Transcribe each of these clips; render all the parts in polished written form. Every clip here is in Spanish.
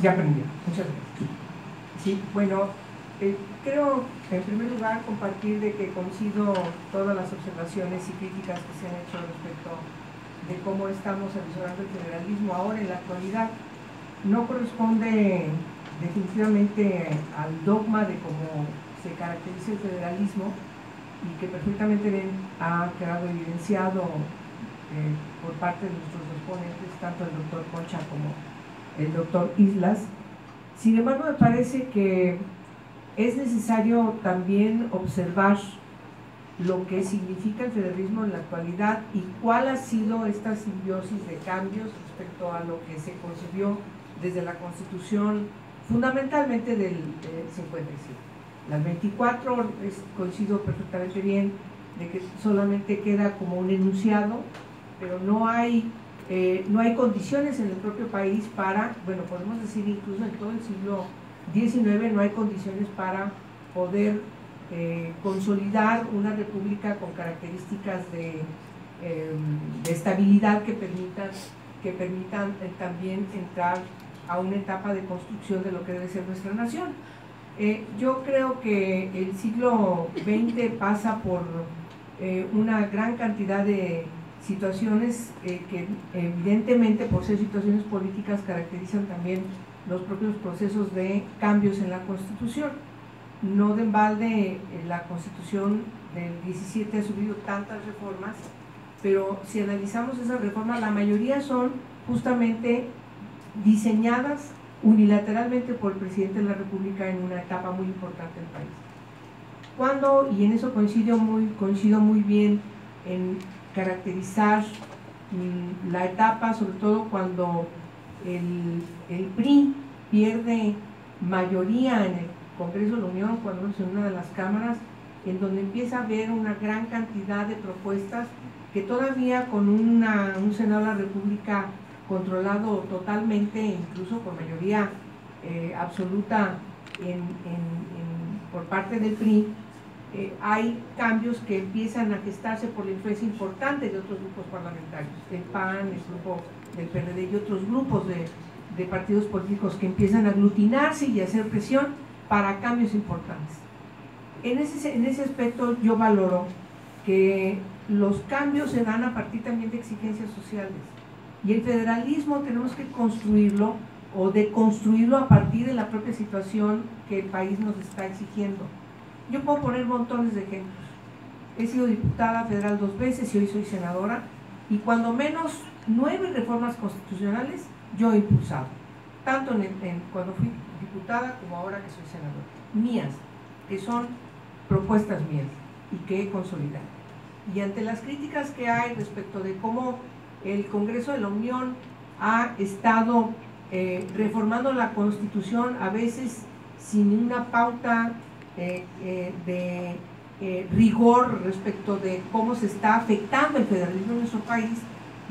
Ya aprendió. Muchas gracias. Sí, bueno, creo en primer lugar compartir de que coincido todas las observaciones y críticas que se han hecho respecto de cómo estamos avisorando el federalismo ahora en la actualidad. No corresponde definitivamente al dogma de cómo se caracteriza el federalismo y que perfectamente bien ha quedado evidenciado por parte de nuestros dos ponentes, tanto el doctor Concha como el doctor Islas. Sin embargo, me parece que es necesario también observar lo que significa el federalismo en la actualidad y cuál ha sido esta simbiosis de cambios respecto a lo que se concibió desde la Constitución, fundamentalmente del 57. Las 24, coincido perfectamente bien de que solamente queda como un enunciado, pero no hay condiciones en el propio país para, bueno, podemos decir incluso en todo el siglo XIX no hay condiciones para poder consolidar una república con características de estabilidad que permitan también entrar a una etapa de construcción de lo que debe ser nuestra nación. Yo creo que el siglo XX pasa por una gran cantidad de situaciones que evidentemente por ser situaciones políticas caracterizan también los propios procesos de cambios en la Constitución. No de embalde la Constitución del 17 ha sufrido tantas reformas, pero si analizamos esas reformas, la mayoría son justamente diseñadas unilateralmente por el presidente de la República en una etapa muy importante del país. Cuando, y en eso coincido muy bien en caracterizar la etapa, sobre todo cuando el PRI pierde mayoría en el Congreso de la Unión, cuando es en una de las cámaras, en donde empieza a haber una gran cantidad de propuestas que todavía con un Senado de la República controlado totalmente, incluso con mayoría absoluta por parte del PRI, hay cambios que empiezan a gestarse por la influencia importante de otros grupos parlamentarios, del PAN, el grupo del PRD y otros grupos de partidos políticos que empiezan a aglutinarse y a hacer presión para cambios importantes. En ese aspecto yo valoro que los cambios se dan a partir también de exigencias sociales y el federalismo tenemos que construirlo o deconstruirlo a partir de la propia situación que el país nos está exigiendo. Yo puedo poner montones de ejemplos. He sido diputada federal 2 veces y hoy soy senadora, y cuando menos 9 reformas constitucionales yo he impulsado, tanto cuando fui diputada como ahora que soy senadora, mías, que son propuestas mías y que he consolidado. Y ante las críticas que hay respecto de cómo el Congreso de la Unión ha estado reformando la Constitución, a veces sin una pauta de rigor respecto de cómo se está afectando el federalismo en nuestro país,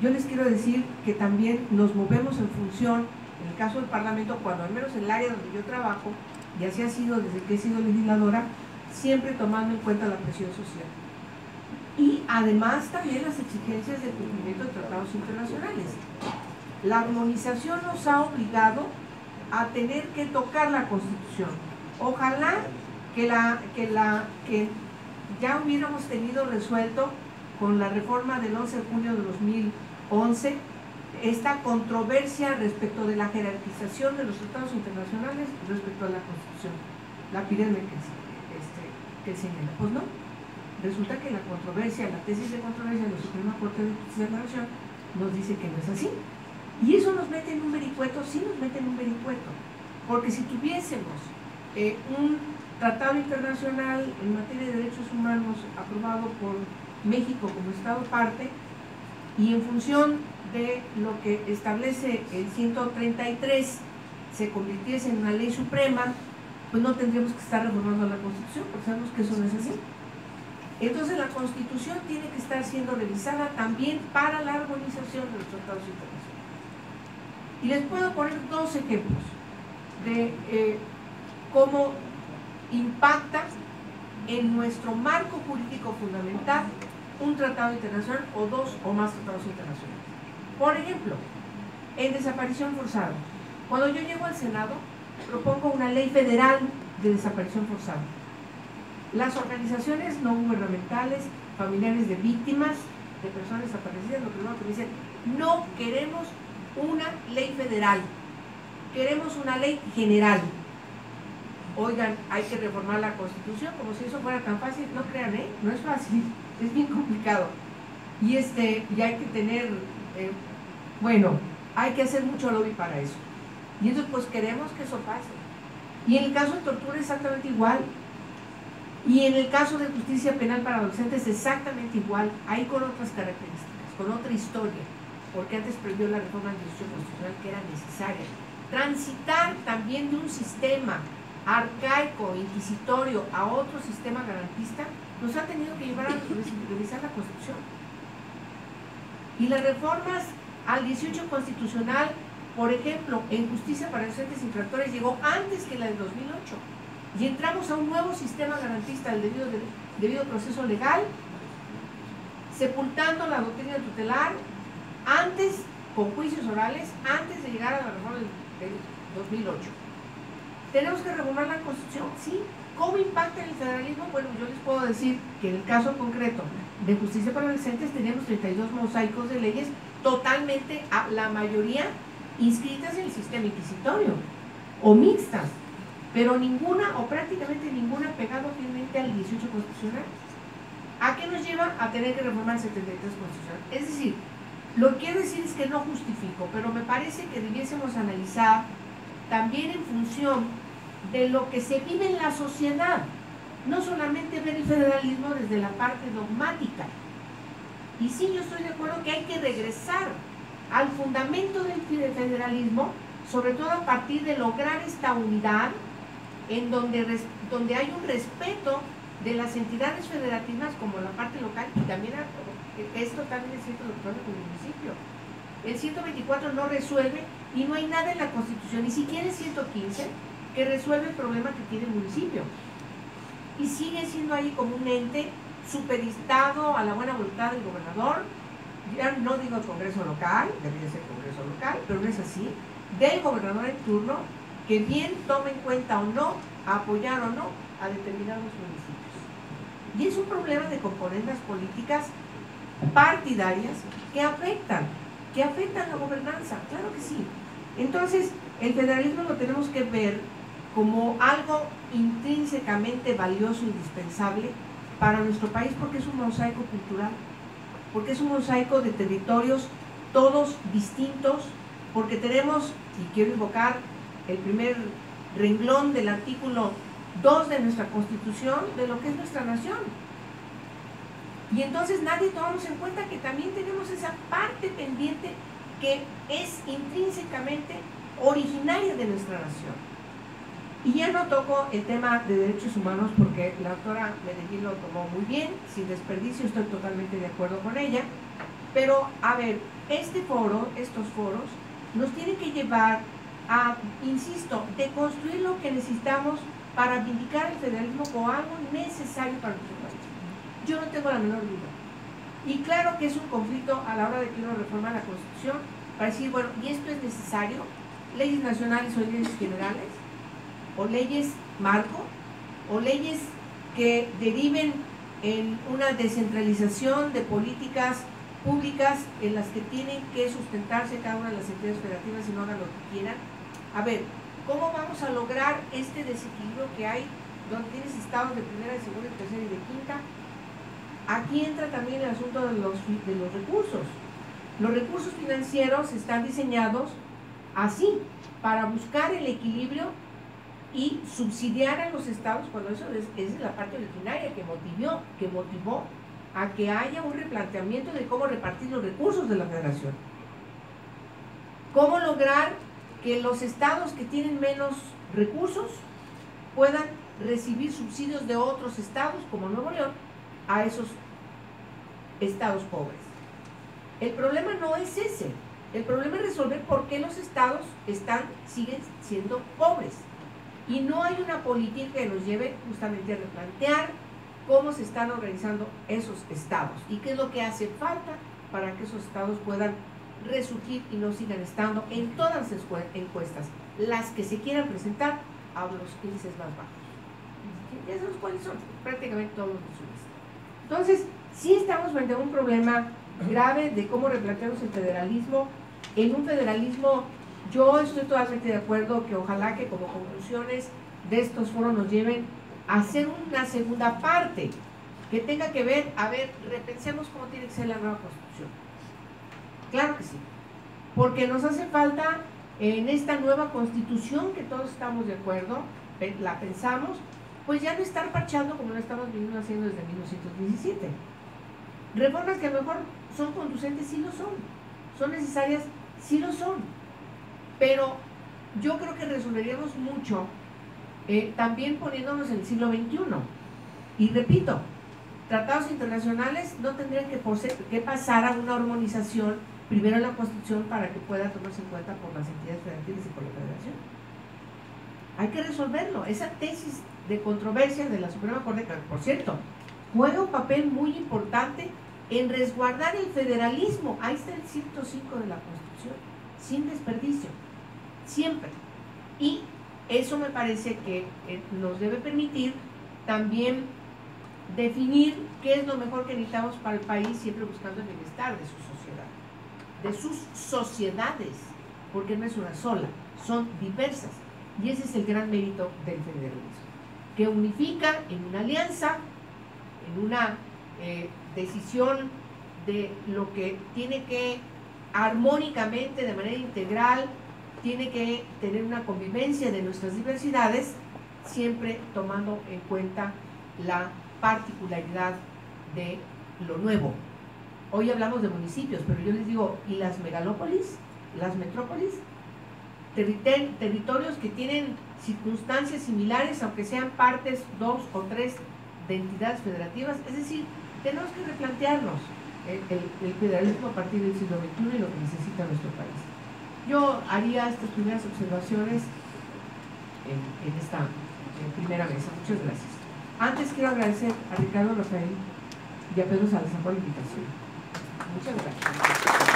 yo les quiero decir que también nos movemos en función, en el caso del Parlamento, cuando al menos en el área donde yo trabajo, y así ha sido desde que he sido legisladora, siempre tomando en cuenta la presión social. Y además también las exigencias de cumplimiento de tratados internacionales. La armonización nos ha obligado a tener que tocar la Constitución. Ojalá que ya hubiéramos tenido resuelto con la reforma del 11 de junio de 2011 esta controversia respecto de la jerarquización de los tratados internacionales respecto a la Constitución, la pirámide que señala. Pues no, resulta que la controversia, la tesis de controversia de la Suprema Corte de Justicia de la Nación nos dice que no es así. Y eso nos mete en un vericueto, sí nos mete en un vericueto, porque si tuviésemos un tratado internacional en materia de derechos humanos aprobado por México como Estado parte, y en función de lo que establece el 133 se convirtiese en una ley suprema, pues no tendríamos que estar reformando la Constitución, porque sabemos que eso no es así. Entonces la Constitución tiene que estar siendo revisada también para la armonización de los tratados internacionales. Y les puedo poner 2 ejemplos de cómo impacta en nuestro marco jurídico fundamental un tratado internacional o 2 o más tratados internacionales. Por ejemplo, en desaparición forzada. Cuando yo llego al Senado, propongo una ley federal de desaparición forzada. Las organizaciones no gubernamentales, familiares de víctimas, de personas desaparecidas, lo primero que me dicen, no queremos una ley federal, queremos una ley general. Oigan, hay que reformar la Constitución, como si eso fuera tan fácil. No crean, no es fácil, es bien complicado. Y hay que tener, bueno, hay que hacer mucho lobby para eso. Y entonces pues queremos que eso pase. Y en el caso de tortura exactamente igual. Y en el caso de justicia penal para adolescentes exactamente igual, ahí con otras características, con otra historia, porque antes previó la reforma del derecho constitucional que era necesaria. Transitar también de un sistema arcaico, inquisitorio, a otro sistema garantista, nos ha tenido que llevar a revisar la Constitución. Y las reformas al 18 constitucional, por ejemplo, en justicia para adolescentes infractores, llegó antes que la del 2008. Y entramos a un nuevo sistema garantista del debido proceso legal, sepultando la doctrina tutelar, antes, con juicios orales, antes de llegar a la reforma del 2008. ¿Tenemos que reformar la Constitución? Sí. ¿Cómo impacta en el federalismo? Bueno, yo les puedo decir que en el caso concreto de justicia para adolescentes tenemos 32 mosaicos de leyes, totalmente, la mayoría, inscritas en el sistema inquisitorio, o mixtas, pero ninguna, o prácticamente ninguna, pegado fielmente al 18 constitucional. ¿A qué nos lleva? A tener que reformar el 73 constitucional. Es decir, lo que quiero decir es que no justifico, pero me parece que debiésemos analizar también en función de lo que se vive en la sociedad, no solamente ver el federalismo desde la parte dogmática. Y sí, yo estoy de acuerdo que hay que regresar al fundamento del federalismo, sobre todo a partir de lograr esta unidad en donde hay un respeto de las entidades federativas como la parte local, y también esto también es cierto lo que pasa con el municipio. El 124 no resuelve y no hay nada en la Constitución, ni siquiera el 115, que resuelve el problema que tiene el municipio. Y sigue siendo ahí como un ente supeditado a la buena voluntad del gobernador, ya no digo el Congreso local, debería ser Congreso local, pero no es así, del gobernador en turno, que bien tome en cuenta o no, apoyar o no a determinados municipios. Y es un problema de componentes políticas partidarias que afectan la gobernanza, claro que sí. Entonces, el federalismo lo tenemos que ver como algo intrínsecamente valioso e indispensable para nuestro país, porque es un mosaico cultural, porque es un mosaico de territorios todos distintos, porque tenemos, y quiero invocar el primer renglón del artículo 2 de nuestra Constitución, de lo que es nuestra nación. Y entonces nadie tomamos en cuenta que también tenemos esa parte pendiente que es intrínsecamente originaria de nuestra nación. Y ya no toco el tema de derechos humanos porque la doctora Medellín lo tomó muy bien, sin desperdicio, estoy totalmente de acuerdo con ella. Pero, a ver, estos foros, nos tienen que llevar a, insisto, deconstruir lo que necesitamos para vindicar el federalismo como algo necesario para nuestro país. Yo no tengo la menor duda. Y claro que es un conflicto a la hora de que uno reforma la Constitución para decir, bueno, ¿y esto es necesario? Leyes nacionales o leyes generales, o leyes marco, o leyes que deriven en una descentralización de políticas públicas en las que tienen que sustentarse cada una de las entidades federativas y no hagan lo que quieran. A ver, ¿cómo vamos a lograr este desequilibrio que hay donde tienes estados de primera, de segunda, de tercera y de quinta? Aquí entra también el asunto de los recursos. Los recursos financieros están diseñados así, para buscar el equilibrio y subsidiar a los estados, cuando eso es la parte originaria que motivó a que haya un replanteamiento de cómo repartir los recursos de la federación. Cómo lograr que los estados que tienen menos recursos puedan recibir subsidios de otros estados, como Nuevo León, a esos estados pobres. El problema no es ese. El problema es resolver por qué los estados siguen siendo pobres. Y no hay una política que nos lleve justamente a replantear cómo se están organizando esos estados y qué es lo que hace falta para que esos estados puedan resurgir y no sigan estando en todas las encuestas las que se quieran presentar a los índices más bajos. Ya sabemos cuáles son, prácticamente todos los índices. Entonces, sí estamos frente a un problema grave de cómo replanteamos el federalismo. En un federalismo, yo estoy totalmente de acuerdo que ojalá que como conclusiones de estos foros nos lleven a hacer una segunda parte que tenga que ver, a ver, repensemos cómo tiene que ser la nueva Constitución. Claro que sí, porque nos hace falta en esta nueva Constitución que todos estamos de acuerdo, la pensamos, pues ya no estar parchando como lo estamos viniendo haciendo desde 1917. Reformas que a lo mejor son conducentes, sí lo son necesarias, sí lo son, pero yo creo que resolveríamos mucho también poniéndonos en el siglo XXI. Y repito, tratados internacionales no tendrían que pasar a una armonización primero en la Constitución para que pueda tomarse en cuenta por las entidades federativas y por la Federación. Hay que resolverlo. Esa tesis de controversia de la Suprema Corte, que por cierto, juega un papel muy importante en resguardar el federalismo. Ahí está el 105 de la Constitución, sin desperdicio, siempre. Y eso me parece que nos debe permitir también definir qué es lo mejor que necesitamos para el país, siempre buscando el bienestar de su sociedad, de sus sociedades, porque no es una sola, son diversas. Y ese es el gran mérito del federalismo, que unifica en una alianza, en una decisión de lo que tiene que armónicamente, de manera integral, tiene que tener una convivencia de nuestras diversidades, siempre tomando en cuenta la particularidad de lo nuevo. Hoy hablamos de municipios, pero yo les digo, ¿y las megalópolis? ¿Las metrópolis? Territorios que tienen circunstancias similares, aunque sean partes, 2 o 3 de entidades federativas. Es decir, tenemos que replantearnos el federalismo a partir del siglo XXI y lo que necesita nuestro país. Yo haría estas primeras observaciones en esta primera mesa. Muchas gracias. Antes quiero agradecer a Ricardo Rafael y a Pedro Salazar por la invitación. Muchas gracias.